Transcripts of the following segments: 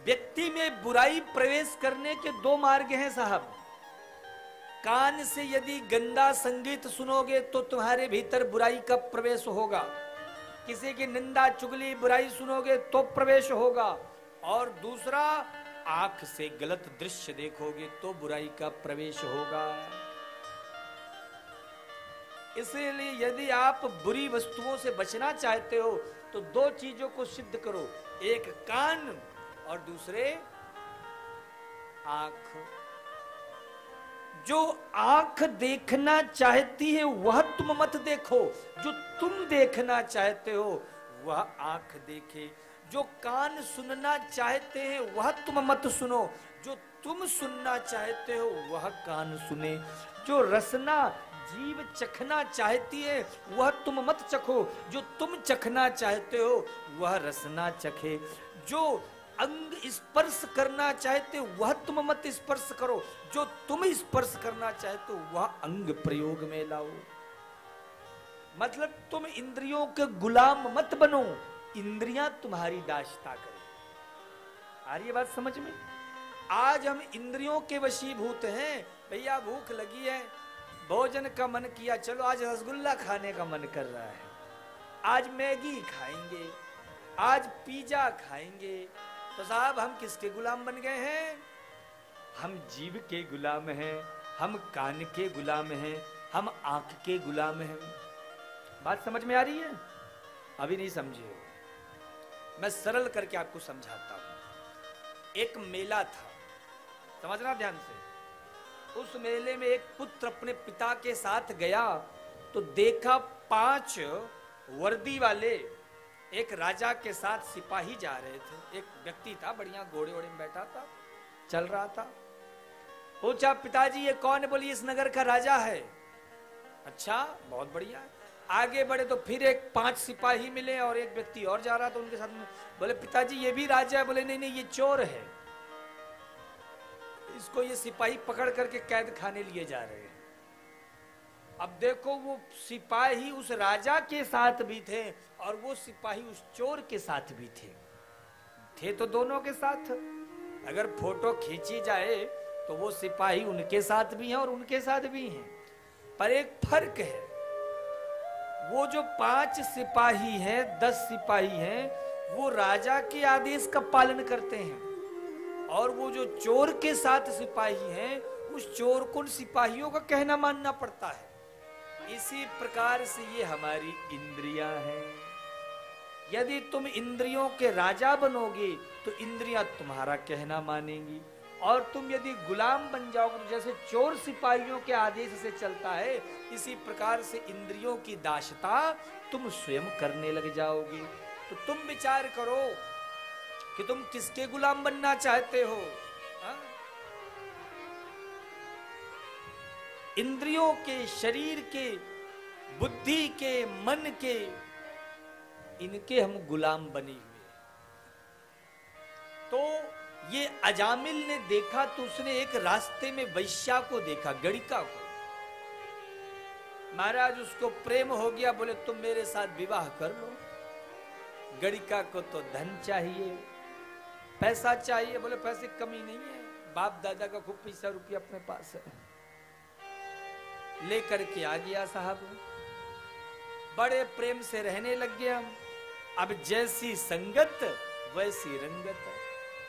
व्यक्ति में बुराई प्रवेश करने के दो मार्ग हैं साहब। कान से यदि गंदा संगीत सुनोगे तो तुम्हारे भीतर बुराई का प्रवेश होगा। किसी की निंदा चुगली बुराई सुनोगे तो प्रवेश होगा। और दूसरा, आंख से गलत दृश्य देखोगे तो बुराई का प्रवेश होगा। इसलिए यदि आप बुरी वस्तुओं से बचना चाहते हो तो दो चीजों को सिद्ध करो, एक कान और दूसरे आंख। जो आंख देखना चाहती है वह तुम मत देखो, जो तुम देखना चाहते हो वह आंख देखे। जो कान सुनना चाहते हैं वह तुम मत सुनो, जो तुम सुनना चाहते हो वह कान सुने। जो रसना जीव चखना चाहती है वह तुम मत चखो, जो तुम चखना चाहते हो वह रसना चखे। जो अंग स्पर्श करना चाहते हो वह तुम मत स्पर्श करो, जो तुम स्पर्श करना चाहते हो वह अंग प्रयोग में लाओ। मतलब तुम इंद्रियों के गुलाम मत बनो, इंद्रियां तुम्हारी दासता करें। आ रही है बात समझ में? आज हम इंद्रियों के वशीभूत हैं। भैया भूख लगी है, भोजन का मन किया, चलो आज रसगुल्ला खाने का मन कर रहा है, आज मैगी खाएंगे, आज पिज्जा खाएंगे। तो साहब हम किसके गुलाम बन गए हैं? हम जीभ के गुलाम हैं, हम कान के गुलाम हैं, हम आंख के गुलाम हैं। बात समझ में आ रही है? अभी नहीं समझे हो, मैं सरल करके आपको समझाता हूं। एक मेला था, समझना ध्यान से। उस मेले में एक पुत्र अपने पिता के साथ गया तो देखा 5 वर्दी वाले एक राजा के साथ सिपाही जा रहे थे। एक व्यक्ति था, बढ़िया घोड़े वोड़े में बैठा था, चल रहा था। पूछा, पिताजी ये कौन है? बोली, इस नगर का राजा है। अच्छा, बहुत बढ़िया। आगे बढ़े तो फिर एक 5 सिपाही मिले और एक व्यक्ति और जा रहा था उनके साथ में। बोले, पिताजी ये भी राजा है? बोले, नहीं नहीं ये चोर है, इसको ये सिपाही पकड़ करके कैद खाने लिए जा रहे हैं। अब देखो, वो सिपाही उस राजा के साथ भी थे और वो सिपाही उस चोर के साथ भी थे तो दोनों के साथ। अगर फोटो खींची जाए तो वो सिपाही उनके साथ भी हैं और उनके साथ भी हैं, पर एक फर्क है। वो जो 5 सिपाही हैं, 10 सिपाही हैं, वो राजा के आदेश का पालन करते हैं, और वो जो चोर के साथ सिपाही हैं, उस चोर को सिपाहियों का कहना मानना पड़ता है। इसी प्रकार से ये हमारी इंद्रियां हैं। यदि तुम इंद्रियों के राजा बनोगे तो इंद्रियां तुम्हारा कहना मानेंगी, और तुम यदि गुलाम बन जाओगे तो जैसे चोर सिपाहियों के आदेश से चलता है, इसी प्रकार से इंद्रियों की दासता तुम स्वयं करने लग जाओगे। तो तुम विचार करो कि तुम किसके गुलाम बनना चाहते हो? हा? इंद्रियों के, शरीर के, बुद्धि के, मन के, इनके हम गुलाम बने हुए। तो ये अजामिल ने देखा तो उसने एक रास्ते में वैश्या को देखा, गणिका को। महाराज उसको प्रेम हो गया, बोले तुम मेरे साथ विवाह कर लो। गणिका को तो धन चाहिए, पैसा चाहिए। बोले पैसे की कमी नहीं है, बाप दादा का खूब पैसा रुपया अपने पास है। लेकर के आ गया साहब, बड़े प्रेम से रहने लग गया। अब जैसी संगत वैसी रंगत।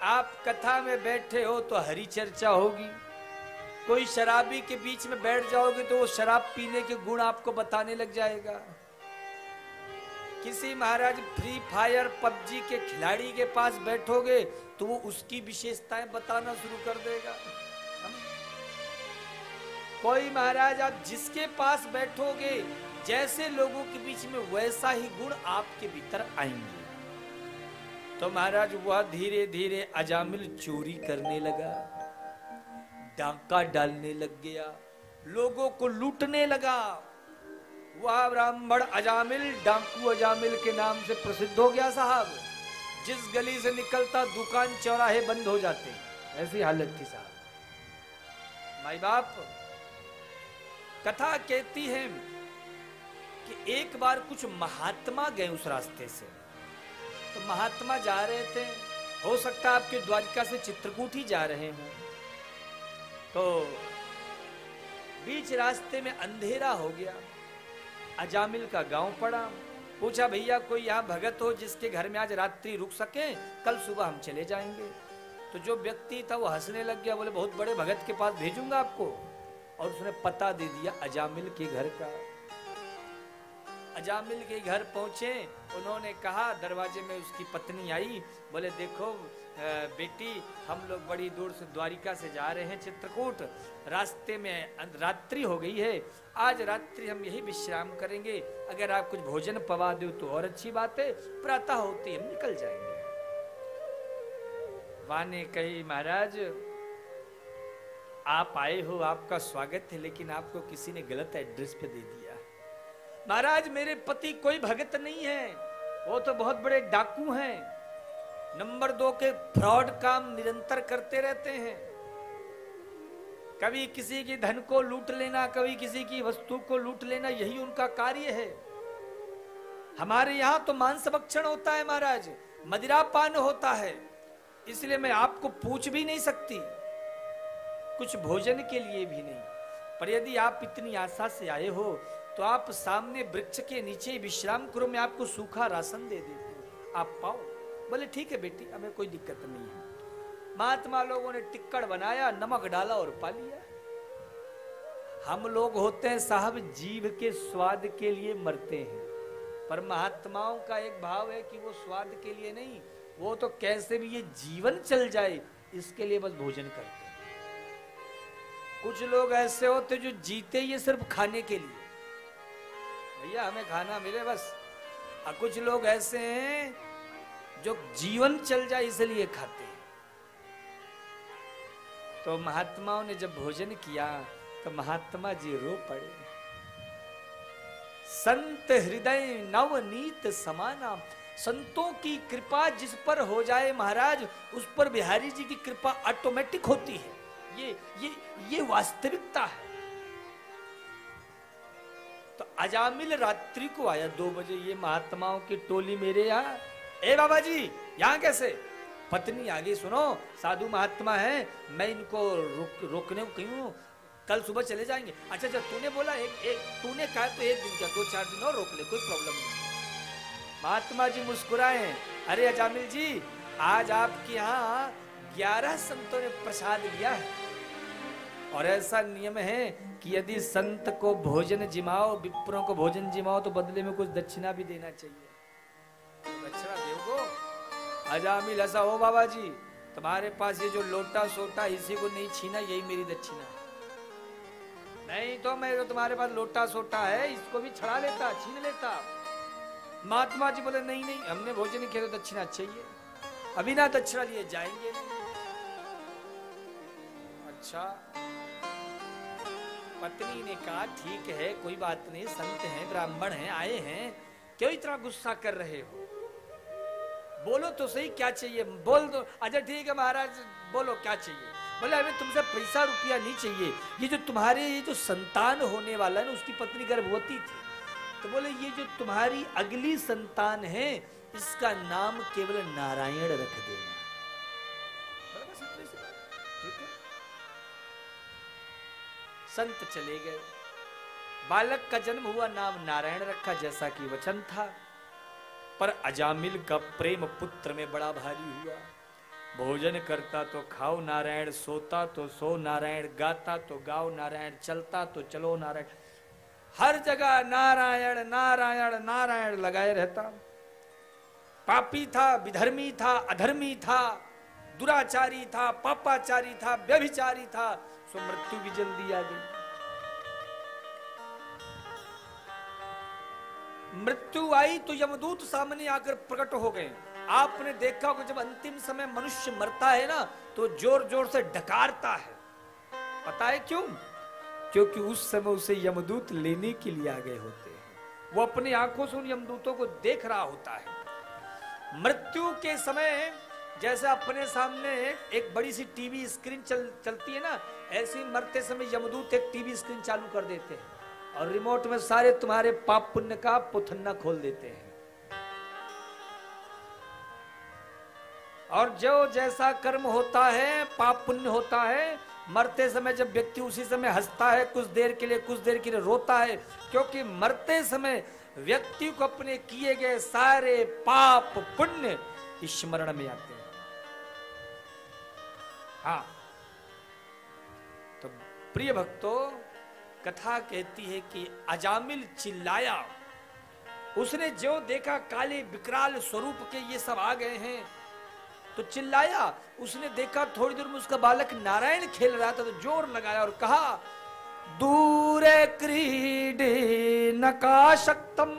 आप कथा में बैठे हो तो हरी चर्चा होगी, कोई शराबी के बीच में बैठ जाओगे तो वो शराब पीने के गुण आपको बताने लग जाएगा। किसी महाराज फ्री फायर पबजी के खिलाड़ी के पास बैठोगे तो वो उसकी विशेषताएं बताना शुरू कर देगा। कोई महाराज आप जिसके पास बैठोगे, जैसे लोगों के बीच में वैसा ही गुण आपके भीतर आएंगे। तो महाराज वह धीरे धीरे अजामिल चोरी करने लगा, डाका डालने लग गया, लोगों को लूटने लगा। वह ब्राह्मण अजामिल डाकू अजामिल के नाम से प्रसिद्ध हो गया साहब। जिस गली से निकलता दुकान चौराहे बंद हो जाते, ऐसी हालत थी साहब। माई बाप, कथा कहती है कि एक बार कुछ महात्मा गए उस रास्ते से। तो महात्मा जा रहे थे, हो सकता है आपके द्वारिका से चित्रकूट ही जा रहे हों, तो बीच रास्ते में अंधेरा हो गया, अजामिल का गांव पड़ा। पूछा भैया कोई यहाँ भगत हो जिसके घर में आज रात्रि रुक सके, कल सुबह हम चले जाएंगे। तो जो व्यक्ति था वो हंसने लग गया, बोले बहुत बड़े भगत के पास भेजूंगा आपको। और उसने पता दे दिया अजामिल के घर का। अजामिल के घर पहुंचे, उन्होंने कहा, दरवाजे में उसकी पत्नी आई, बोले देखो बेटी, हम लोग बड़ी दूर से द्वारिका से जा रहे हैं चित्रकूट, रास्ते में रात्रि हो गई है, आज रात्रि हम यही विश्राम करेंगे, अगर आप कुछ भोजन पवा दो तो और अच्छी बात है, प्रातः होते हम निकल जाएंगे। वाह ने कही महाराज आप आए हो, आपका स्वागत है, लेकिन आपको किसी ने गलत एड्रेस पे दे दिया। महाराज मेरे पति कोई भगत नहीं है, वो तो बहुत बड़े डाकू हैं, नंबर 2 के फ्रॉड काम निरंतर करते रहते हैं, कभी किसी की धन को लूट लेना, कभी किसी की वस्तु को लूट लेना, यही उनका कार्य है। हमारे यहां तो मांस भक्षण होता है महाराज, मदिरापान होता है, इसलिए मैं आपको पूछ भी नहीं सकती, कुछ भोजन के लिए भी नहीं। पर यदि आप इतनी आशा से आए हो तो आप सामने वृक्ष के नीचे विश्राम करो, मैं आपको सूखा राशन दे देती हूँ, आप पाओ। बोले ठीक है बेटी, हमें कोई दिक्कत नहीं है। महात्मा लोगों ने टिक्कड़ बनाया, नमक डाला और पा लिया। हम लोग होते हैं साहब जीव के स्वाद के लिए मरते हैं, पर महात्माओं का एक भाव है कि वो स्वाद के लिए नहीं, वो तो कैसे भी ये जीवन चल जाए इसके लिए बस भोजन करते हैं। कुछ लोग ऐसे होते जो जीते ये सिर्फ खाने के लिए, भैया हमें खाना मिले बस। और कुछ लोग ऐसे हैं जो जीवन चल जाए इसलिए खाते हैं। तो महात्माओं ने जब भोजन किया तो महात्मा जी रो पड़े। संत हृदय नवनीत समाना, संतों की कृपा जिस पर हो जाए महाराज, उस पर बिहारी जी की कृपा ऑटोमेटिक होती है। ये वास्तविकता है। तो अजामिल रात्रि को आया 2 बजे, ये महात्माओं की टोली मेरे यहाँ। ए बाबा जी यहाँ कैसे? पत्नी आगे, सुनो साधु महात्मा है, मैं इनको रोकने को कहीं हूँ, कल सुबह चले जाएंगे। अच्छा तूने बोला तूने कहा तो 1 दिन क्या 2-4 दिन और रोक ले, कोई प्रॉब्लम नहीं। महात्मा जी मुस्कुराए, अरे अजामिल जी आज आपके यहाँ 11 संतों ने प्रसाद लिया है, और ऐसा नियम है कि यदि संत को भोजन जिमाओ, विप्रों को भोजन जिमाओ, तो बदले में कुछ दक्षिणा भी देना चाहिए। तो दक्षिणा दोगे? अजामिल ऐसा हो बाबा जी, तुम्हारे पास ये जो लोटा सोटा इसी को नहीं छीना, यही मेरी दक्षिणा है। नहीं तो मैं जो तुम्हारे पास लोटा सोटा है इसको भी छड़ा लेता, छीन लेता। महात्मा जी बोले नहीं नहीं, हमने भोजन किया तो दक्षिणा चाहिए, अभी ना दक्षिणा लिए जाएंगे नहीं। अच्छा, पत्नी ने कहा ठीक है कोई बात नहीं, संत हैं ब्राह्मण हैं आए हैं, क्यों इतना गुस्सा कर रहे हो, बोलो तो सही क्या चाहिए, बोल दो। अच्छा ठीक है महाराज बोलो क्या चाहिए। बोले हमें तुमसे पैसा रुपया नहीं चाहिए, ये जो तुम्हारे ये जो संतान होने वाला है ना, उसकी पत्नी गर्भवती थी, तो बोले ये जो तुम्हारी अगली संतान है इसका नाम केवल नारायण रख देना। ठीक है, संत चले गए, बालक का जन्म हुआ, नाम नारायण रखा जैसा कि वचन था। पर अजामिल का प्रेम पुत्र में बड़ा भारी हुआ। भोजन करता तो खाओ नारायण, सोता तो सो नारायण, गाता तो गाओ नारायण, चलता तो चलो नारायण, हर जगह नारायण नारायण नारायण लगाए रहता। पापी था, विधर्मी था, अधर्मी था, दुराचारी था, पापाचारी था, व्यभिचारी था, सो मृत्यु भी जल्दी आ गई। मृत्यु आई तो यमदूत सामने आकर प्रकट हो गए। आपने देखा होगा जब अंतिम समय मनुष्य मरता है ना, तो जोर जोर से डकारता है, पता है क्यों? क्योंकि उस समय उसे यमदूत लेने के लिए आ गए होते हैं। वो अपनी आंखों से उन यमदूतों को देख रहा होता है। मृत्यु के समय जैसे अपने सामने एक बड़ी सी टीवी स्क्रीन चलती है ना, ऐसे ही मरते समय यमदूत एक टीवी स्क्रीन चालू कर देते हैं और रिमोट में सारे तुम्हारे पाप पुण्य का पुथन्ना खोल देते हैं। और जो जैसा कर्म होता है, पाप पुण्य होता है, मरते समय जब व्यक्ति उसी समय हंसता है, कुछ देर के लिए रोता है, क्योंकि मरते समय व्यक्ति को अपने किए गए सारे पाप पुण्य स्मरण में आते हैं। हाँ, तो प्रिय भक्तों, कथा कहती है कि अजामिल चिल्लाया, उसने जो देखा काले विकराल स्वरूप के ये सब आ गए हैं तो चिल्लाया। उसने देखा थोड़ी देर में उसका बालक नारायण खेल रहा था तो जोर लगाया और कहा, दूरे क्रीडे नकाशक्तम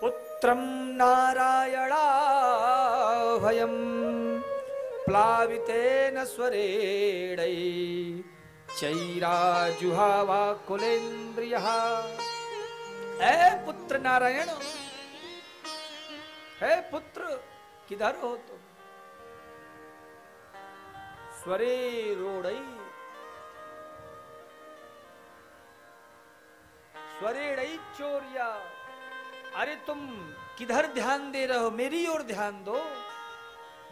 पुत्रम नारायणाभयम प्लावितेन स्वरेणै चैराजुहावा कुलेन्द्रियः। हे पुत्र नारायण, हे पुत्र, किधर हो तुम? स्वरेणै स्वरेणै चोर्या। अरे तुम किधर ध्यान दे रहे हो? मेरी ओर ध्यान दो।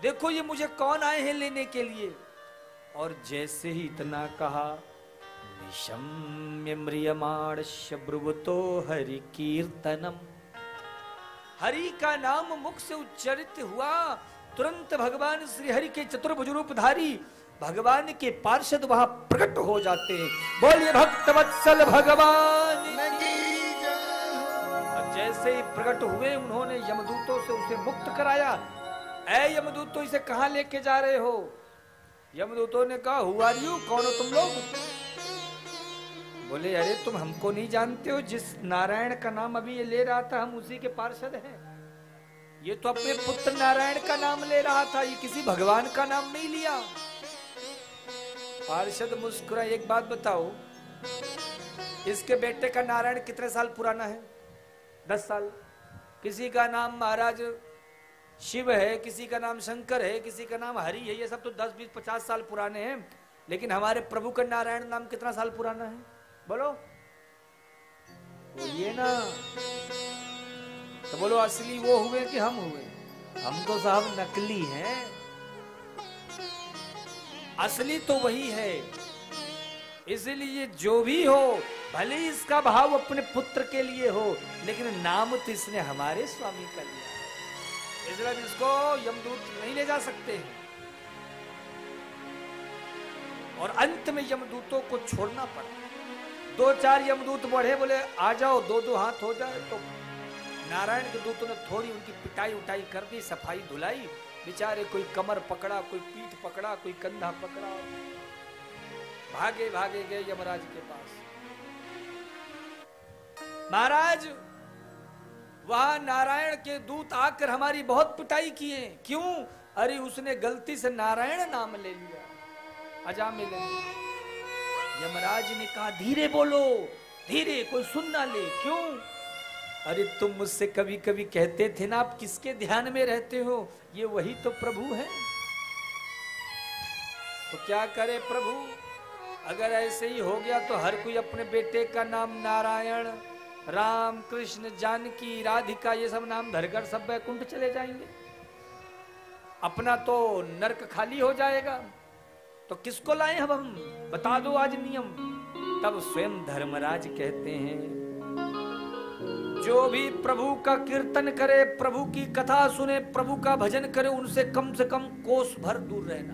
देखो ये मुझे कौन आए हैं लेने के लिए। और जैसे ही इतना कहा, निशम्य म्रियमाणस्य ब्रुवतो हरि कीर्तनम। हरि का नाम मुख से उच्चारित हुआ, तुरंत भगवान श्री हरि के चतुर्भुज रूपधारी भगवान के पार्षद वहां प्रकट हो जाते हैं। बोलिए भक्तवत्सल भगवान। और जैसे ही प्रकट हुए, उन्होंने यमदूतों से उसे मुक्त कराया। ऐ यमदूतों, इसे कहां लेके जा रहे हो? यमदूतों ने कहा, हु आर यू, कौन हो तुम लोग? बोले, अरे तुम हमको नहीं जानते हो? जिस नारायण का नाम अभी ये ले रहा था, हम उसी के पार्षद हैं। ये तो अपने पुत्र नारायण का नाम ले रहा था, ये किसी भगवान का नाम नहीं लिया। पार्षद मुस्कुरा, एक बात बताओ, इसके बेटे का नारायण कितने साल पुराना है? 10 साल। किसी का नाम महाराज शिव है, किसी का नाम शंकर है, किसी का नाम हरि है, ये सब तो 10, 20, 50 साल पुराने हैं। लेकिन हमारे प्रभु का नारायण नाम कितना साल पुराना है? बोलो, बोलिए ना। तो बोलो, असली वो हुए कि हम हुए? हम तो साहब नकली हैं, असली तो वही है। इसलिए जो भी हो, भले इसका भाव अपने पुत्र के लिए हो, लेकिन नाम तो इसने हमारे स्वामी का लिया, इसलिए इसको यमदूत नहीं ले जा सकते हैं। और अंत में यमदूतों को छोड़ना पड़ा। 2-4 यमदूत बढ़े, बोले आ जाओ, 2-2 हाथ हो जाए। तो नारायण के दूतों ने थोड़ी उनकी पिटाई उटाई कर दी, सफाई धुलाई। बेचारे कोई कमर पकड़ा, कोई पीठ पकड़ा, कोई कंधा पकड़ा, भागे भागे गए यमराज के पास। महाराज, वहां नारायण के दूत आकर हमारी बहुत पिटाई किए। क्यों? अरे उसने गलती से नारायण नाम ले लिया, अजामिल ने। यमराज ने कहा, धीरे बोलो, धीरे, कोई सुन ना ले। क्यों? अरे तुम मुझसे कभी कभी कहते थे ना, आप किसके ध्यान में रहते हो? ये वही तो प्रभु है। तो क्या करे प्रभु? अगर ऐसे ही हो गया तो हर कोई अपने बेटे का नाम नारायण, राम, कृष्ण, जानकी, राधिका, ये सब नाम धरकर सब वैकुंठ चले जाएंगे। अपना तो नरक खाली हो जाएगा। तो किसको लाए हम बता दो आज नियम। तब स्वयं धर्मराज कहते हैं, जो भी प्रभु का कीर्तन करे, प्रभु की कथा सुने, प्रभु का भजन करे, उनसे कम से कम कोस भर दूर रहना।